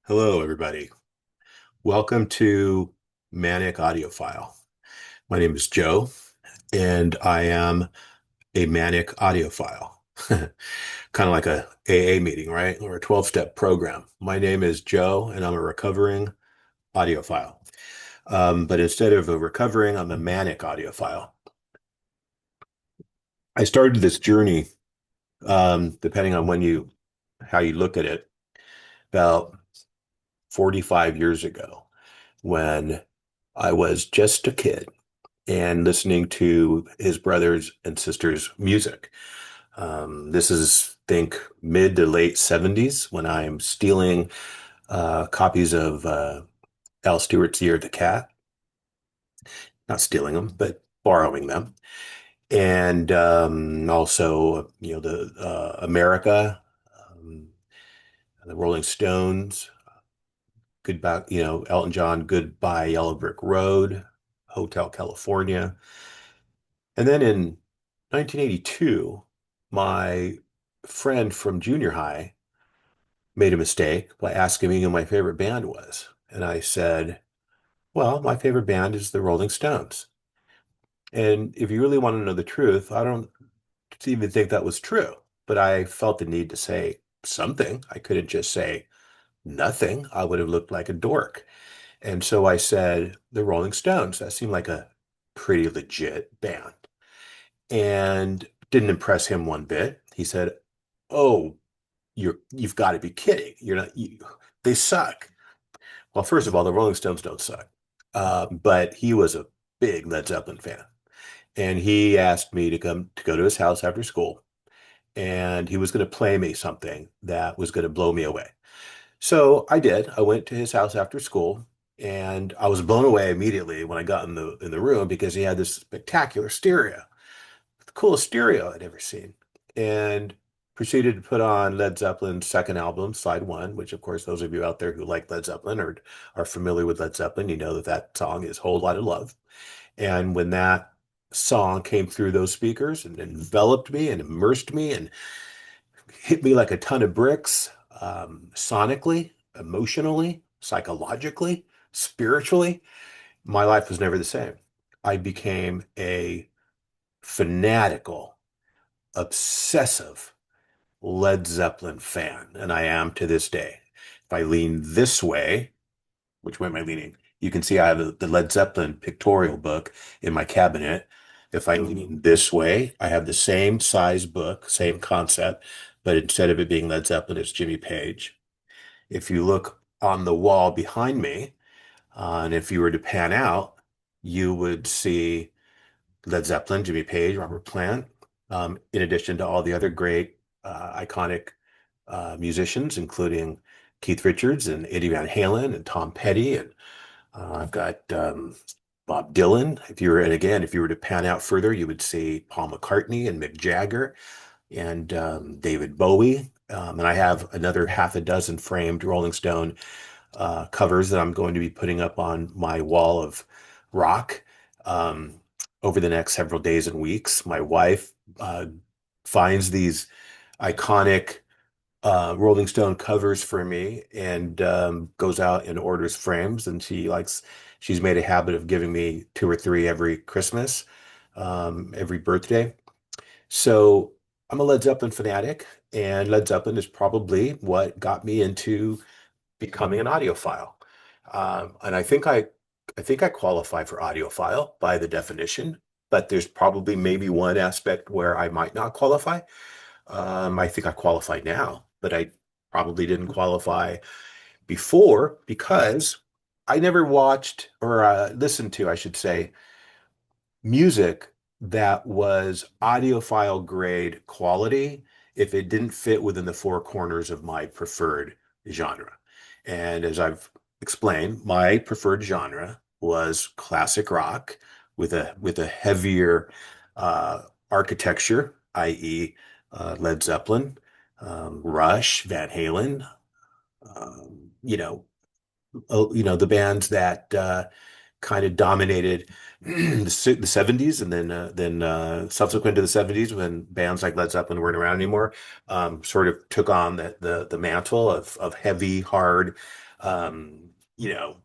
Hello, everybody. Welcome to Manic Audiophile. My name is Joe, and I am a manic audiophile. Kind of like a AA meeting, right? Or a 12-step program. My name is Joe, and I'm a recovering audiophile. But instead of a recovering, I'm a manic audiophile. I started this journey, depending on how you look at it, about 45 years ago when I was just a kid and listening to his brothers and sisters' music. This is, think, mid to late 70s when I'm stealing copies of Al Stewart's Year of the Cat, not stealing them, but borrowing them. And also, the America, um, the Rolling Stones, Goodbye, Elton John, Goodbye Yellow Brick Road, Hotel California. And then in 1982, my friend from junior high made a mistake by asking me who my favorite band was. And I said, well, my favorite band is the Rolling Stones. And if you really want to know the truth, I don't even think that was true. But I felt the need to say something. I couldn't just say nothing. I would have looked like a dork. And so I said, the Rolling Stones. That seemed like a pretty legit band. And didn't impress him one bit. He said, "Oh, you've got to be kidding. They suck." Well, first of all, the Rolling Stones don't suck. But he was a big Led Zeppelin fan. And he asked me to go to his house after school, and he was going to play me something that was going to blow me away. So I did. I went to his house after school, and I was blown away immediately when I got in the room because he had this spectacular stereo, the coolest stereo I'd ever seen, and proceeded to put on Led Zeppelin's second album, Side One, which, of course, those of you out there who like Led Zeppelin or are familiar with Led Zeppelin, you know that that song is Whole Lot of Love. And when that song came through those speakers and enveloped me and immersed me and hit me like a ton of bricks, sonically, emotionally, psychologically, spiritually, my life was never the same. I became a fanatical, obsessive Led Zeppelin fan, and I am to this day. If I lean this way, which way am I leaning? You can see I have the Led Zeppelin pictorial book in my cabinet. If I lean this way, I have the same size book, same concept, but instead of it being Led Zeppelin, it's Jimmy Page. If you look on the wall behind me, and if you were to pan out, you would see Led Zeppelin, Jimmy Page, Robert Plant, in addition to all the other great, iconic musicians, including Keith Richards and Eddie Van Halen and Tom Petty. And I've got Bob Dylan. If you were to pan out further, you would see Paul McCartney and Mick Jagger and David Bowie. And I have another half a dozen framed Rolling Stone covers that I'm going to be putting up on my wall of rock um, over the next several days and weeks. My wife finds these iconic Rolling Stone covers for me and goes out and orders frames. And she's made a habit of giving me two or three every Christmas, every birthday. So I'm a Led Zeppelin fanatic, and Led Zeppelin is probably what got me into becoming an audiophile. And I think I qualify for audiophile by the definition, but there's probably maybe one aspect where I might not qualify. I think I qualify now, but I probably didn't qualify before because I never watched or listened to, I should say, music that was audiophile grade quality if it didn't fit within the four corners of my preferred genre. And as I've explained, my preferred genre was classic rock with a heavier architecture, i.e., Led Zeppelin, Rush, Van Halen, you know, the bands that kind of dominated the 70s, and then subsequent to the 70s when bands like Led Zeppelin weren't around anymore, sort of took on the mantle of heavy, hard,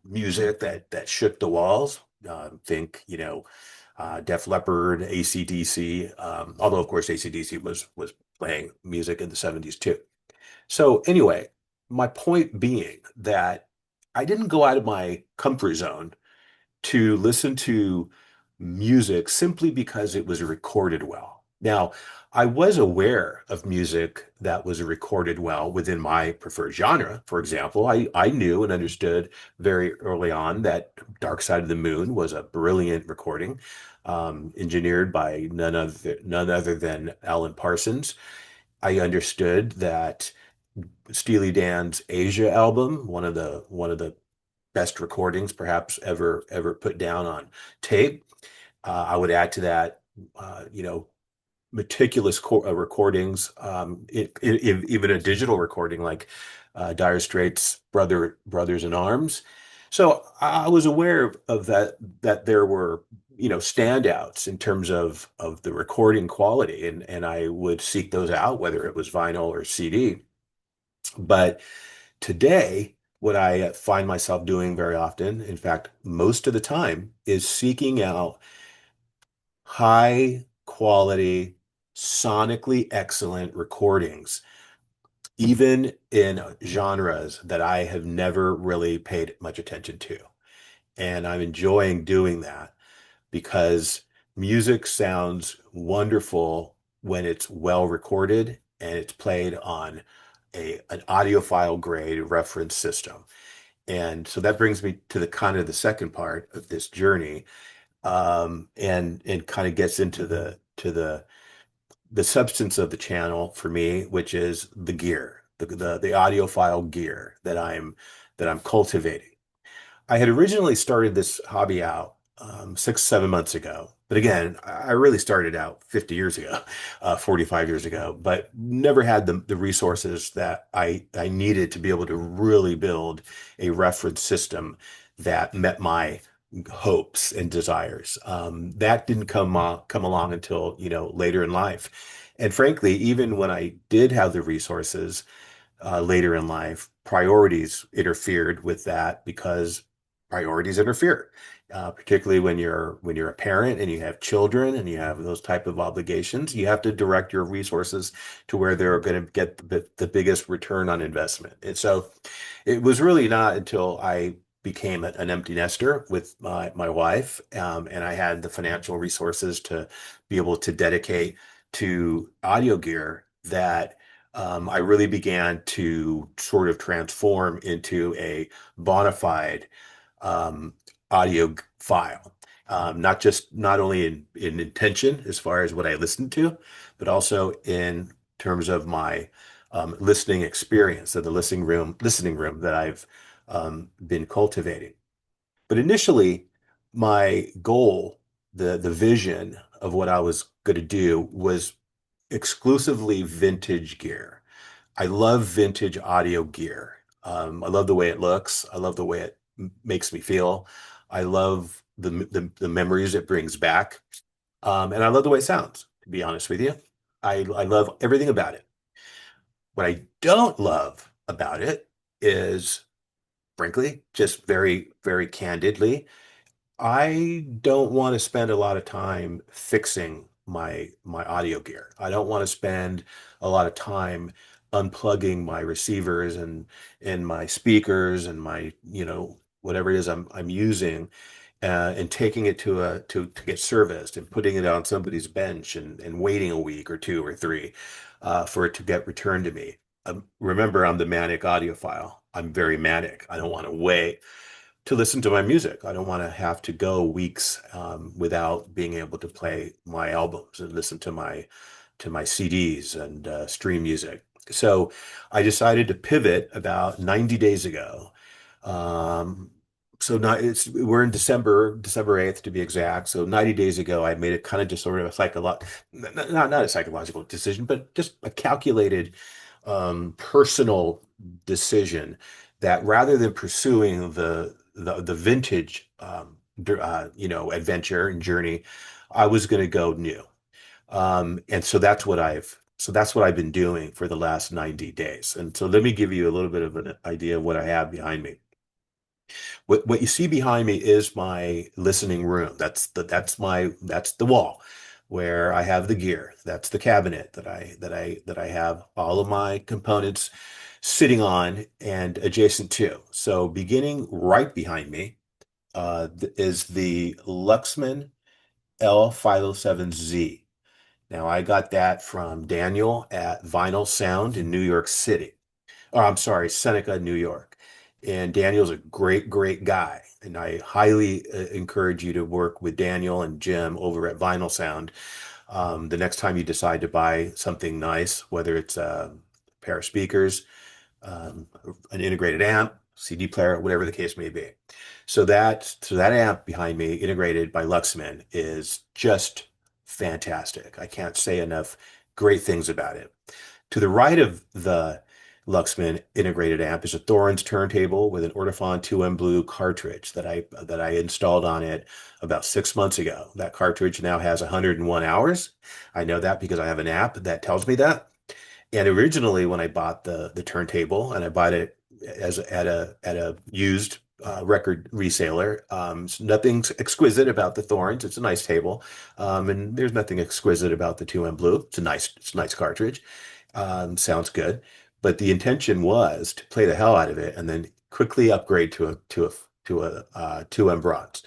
music that shook the walls. Think, Def Leppard, AC/DC. Although of course AC/DC was playing music in the 70s too. So anyway, my point being that I didn't go out of my comfort zone to listen to music simply because it was recorded well. Now, I was aware of music that was recorded well within my preferred genre. For example, I knew and understood very early on that Dark Side of the Moon was a brilliant recording, engineered by none other than Alan Parsons. I understood that Steely Dan's Asia album, one of the best recordings perhaps ever put down on tape. I would add to that, meticulous recordings, even a digital recording like Dire Straits' Brothers in Arms. So I was aware of that there were standouts in terms of the recording quality, and I would seek those out, whether it was vinyl or CD. But today, what I find myself doing very often, in fact, most of the time, is seeking out high quality, sonically excellent recordings, even in genres that I have never really paid much attention to. And I'm enjoying doing that because music sounds wonderful when it's well recorded and it's played on an audiophile grade reference system. And so that brings me to the kind of the second part of this journey, and kind of gets into the substance of the channel for me, which is the gear, the audiophile gear that I'm cultivating. I had originally started this hobby out 6, 7 months ago. But again, I really started out 50 years ago, 45 years ago, but never had the resources that I needed to be able to really build a reference system that met my hopes and desires. That didn't come along until, later in life. And frankly, even when I did have the resources, later in life, priorities interfered with that because priorities interfere, particularly when you're a parent and you have children and you have those type of obligations. You have to direct your resources to where they're going to get the biggest return on investment. And so it was really not until I became an empty nester with my wife, and I had the financial resources to be able to dedicate to audio gear that I really began to sort of transform into a bona fide um, audio file. Not only in intention as far as what I listened to, but also in terms of my listening experience, of the listening room that I've been cultivating. But initially, my goal, the vision of what I was going to do was exclusively vintage gear. I love vintage audio gear. I love the way it looks. I love the way it makes me feel. I love the memories it brings back. And I love the way it sounds, to be honest with you. I love everything about it. What I don't love about it is, frankly, just very, very candidly, I don't want to spend a lot of time fixing my audio gear. I don't want to spend a lot of time unplugging my receivers and my speakers and my, whatever it is I'm using, and taking it to get serviced and putting it on somebody's bench and waiting a week or two or three for it to get returned to me. Remember, I'm the manic audiophile. I'm very manic. I don't want to wait to listen to my music. I don't want to have to go weeks without being able to play my albums and listen to my CDs and stream music. So I decided to pivot about 90 days ago. Um, so not, we're in December 8th to be exact. So 90 days ago, I made it kind of just sort of a not a psychological decision, but just a calculated personal decision that rather than pursuing the vintage adventure and journey, I was going to go new. And so that's what I've been doing for the last 90 days. And so let me give you a little bit of an idea of what I have behind me. What you see behind me is my listening room. That's the wall where I have the gear. That's the cabinet that I have all of my components sitting on and adjacent to. So beginning right behind me is the Luxman L507Z. Now I got that from Daniel at Vinyl Sound in New York City. Oh, I'm sorry, Seneca, New York. And Daniel's a great, great guy. And I highly encourage you to work with Daniel and Jim over at Vinyl Sound. The next time you decide to buy something nice, whether it's a pair of speakers, um, an integrated amp, CD player, whatever the case may be. So that amp behind me, integrated by Luxman, is just fantastic. I can't say enough great things about it. To the right of the Luxman integrated amp is a Thorns turntable with an Audiophile 2M Blue cartridge that I installed on it about 6 months ago. That cartridge now has 101 hours. I know that because I have an app that tells me that. And originally, when I bought the turntable, and I bought it as at a used record reseller, nothing exquisite about the Thorns. It's a nice table, and there's nothing exquisite about the 2M Blue. It's a nice cartridge. Sounds good, but the intention was to play the hell out of it and then quickly upgrade to a 2M bronze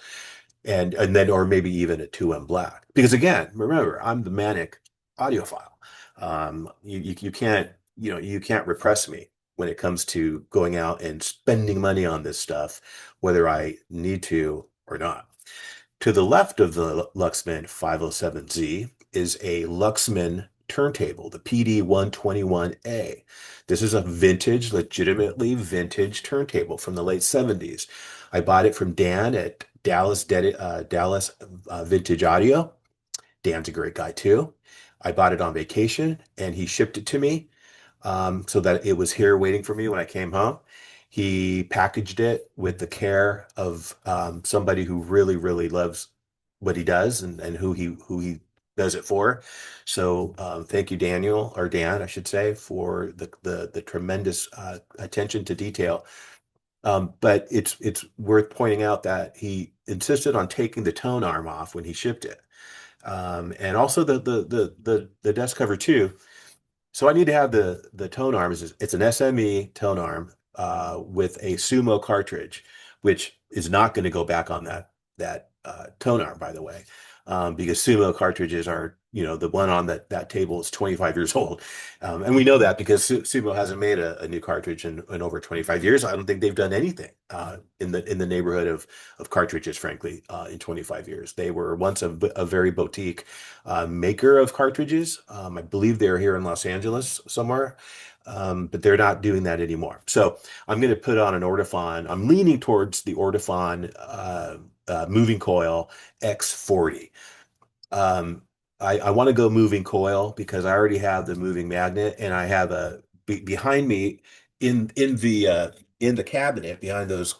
and then or maybe even a 2M black. Because again, remember, I'm the manic audiophile. You can't you can't repress me when it comes to going out and spending money on this stuff, whether I need to or not. To the left of the Luxman 507Z is a Luxman turntable, the PD121A. This is a vintage, legitimately vintage turntable from the late 70s. I bought it from Dan at Dallas Vintage Audio. Dan's a great guy too. I bought it on vacation and he shipped it to me so that it was here waiting for me when I came home. He packaged it with the care of somebody who really, really loves what he does and who he does it for. So thank you, Daniel, or Dan, I should say, for the tremendous attention to detail. But it's worth pointing out that he insisted on taking the tone arm off when he shipped it, and also the desk cover too. So I need to have the tone arm. It's an SME tone arm with a Sumo cartridge, which is not going to go back on that tone arm, by the way, because Sumo cartridges are, the one on that table is 25 years old, and we know that because Sumo hasn't made a new cartridge in over 25 years. I don't think they've done anything in the neighborhood of cartridges, frankly, in 25 years. They were once a very boutique maker of cartridges. I believe they're here in Los Angeles somewhere, but they're not doing that anymore. So I'm going to put on an Ortophon. I'm leaning towards the Ortophon moving coil X40. Um, I want to go moving coil because I already have the moving magnet, and I have behind me in the cabinet behind those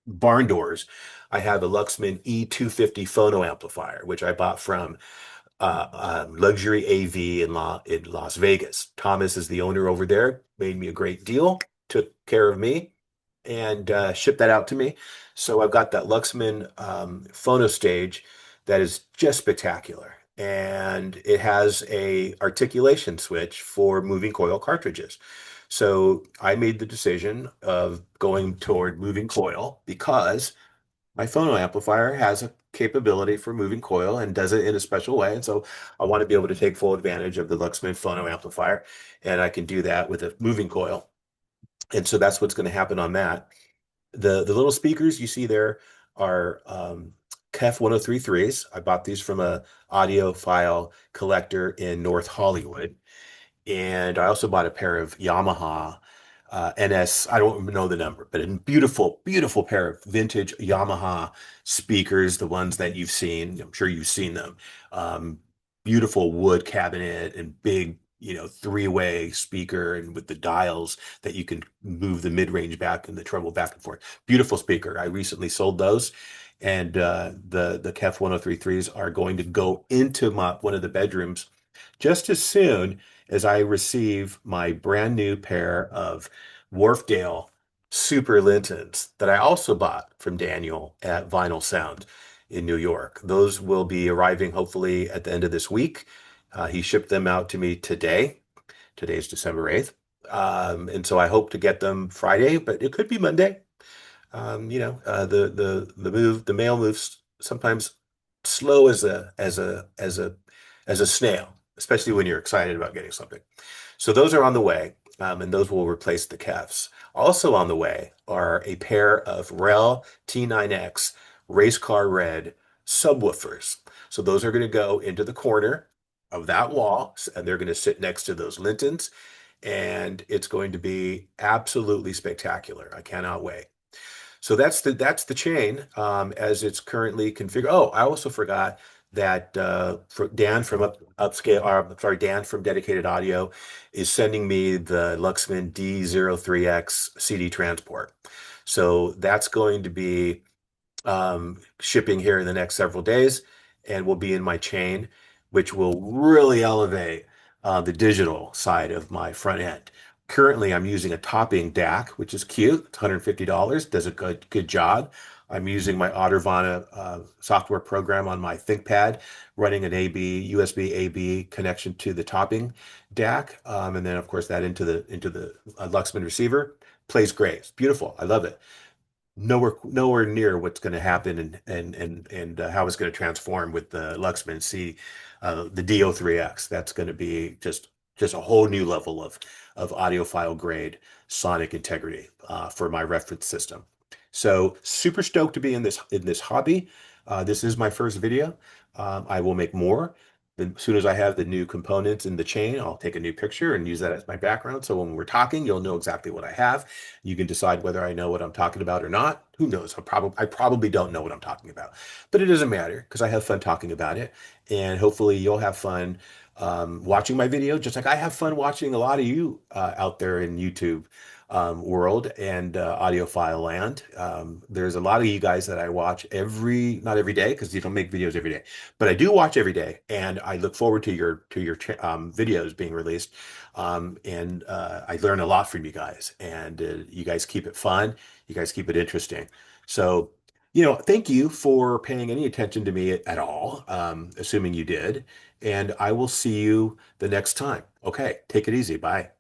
barn doors. I have a Luxman E250 phono amplifier, which I bought from Luxury AV in Las Vegas. Thomas is the owner over there, made me a great deal, took care of me, and shipped that out to me. So I've got that Luxman phono stage that is just spectacular. And it has a articulation switch for moving coil cartridges. So I made the decision of going toward moving coil because my phono amplifier has a capability for moving coil and does it in a special way. And so I want to be able to take full advantage of the Luxman phono amplifier, and I can do that with a moving coil. And so that's what's going to happen on that. The little speakers you see there are KEF 1033s. I bought these from a audiophile collector in North Hollywood. And I also bought a pair of Yamaha NS, I don't know the number, but a beautiful, beautiful pair of vintage Yamaha speakers, the ones that you've seen. I'm sure you've seen them. Um, Beautiful wood cabinet and big, three-way speaker and with the dials that you can move the mid-range back and the treble back and forth. Beautiful speaker. I recently sold those. And the KEF 1033s are going to go into one of the bedrooms just as soon as I receive my brand new pair of Wharfdale Super Lintons that I also bought from Daniel at Vinyl Sound in New York. Those will be arriving hopefully at the end of this week. He shipped them out to me today. Today's December 8th. And so I hope to get them Friday, but it could be Monday. The mail moves sometimes slow as a snail, especially when you're excited about getting something. So those are on the way, and those will replace the Kevs. Also on the way are a pair of Rel T9X race car red subwoofers. So those are going to go into the corner of that wall, and they're going to sit next to those Lintons, and it's going to be absolutely spectacular. I cannot wait. So that's the chain as it's currently configured. Oh, I also forgot that for Dan from Upscale, or sorry, Dan from Dedicated Audio is sending me the Luxman D03X CD transport. So that's going to be shipping here in the next several days and will be in my chain, which will really elevate the digital side of my front end. Currently, I'm using a topping DAC, which is cute. It's $150, does a good job. I'm using my Audiophile software program on my ThinkPad, running an USB AB connection to the topping DAC, and then of course that into the Luxman receiver. Plays great. It's beautiful. I love it. Nowhere near what's going to happen and how it's going to transform with the Luxman the DO3X. That's going to be just a whole new level of audiophile grade sonic integrity for my reference system. So super stoked to be in this hobby. This is my first video. I will make more. As soon as I have the new components in the chain, I'll take a new picture and use that as my background. So when we're talking, you'll know exactly what I have. You can decide whether I know what I'm talking about or not. Who knows? I probably don't know what I'm talking about, but it doesn't matter because I have fun talking about it, and hopefully you'll have fun watching my video, just like I have fun watching a lot of you out there in YouTube world and audiophile land. There's a lot of you guys that I watch not every day because you don't make videos every day, but I do watch every day, and I look forward to your videos being released. And I learn a lot from you guys, and you guys keep it fun. You guys keep it interesting. So, thank you for paying any attention to me at all, assuming you did. And I will see you the next time. Okay, take it easy. Bye.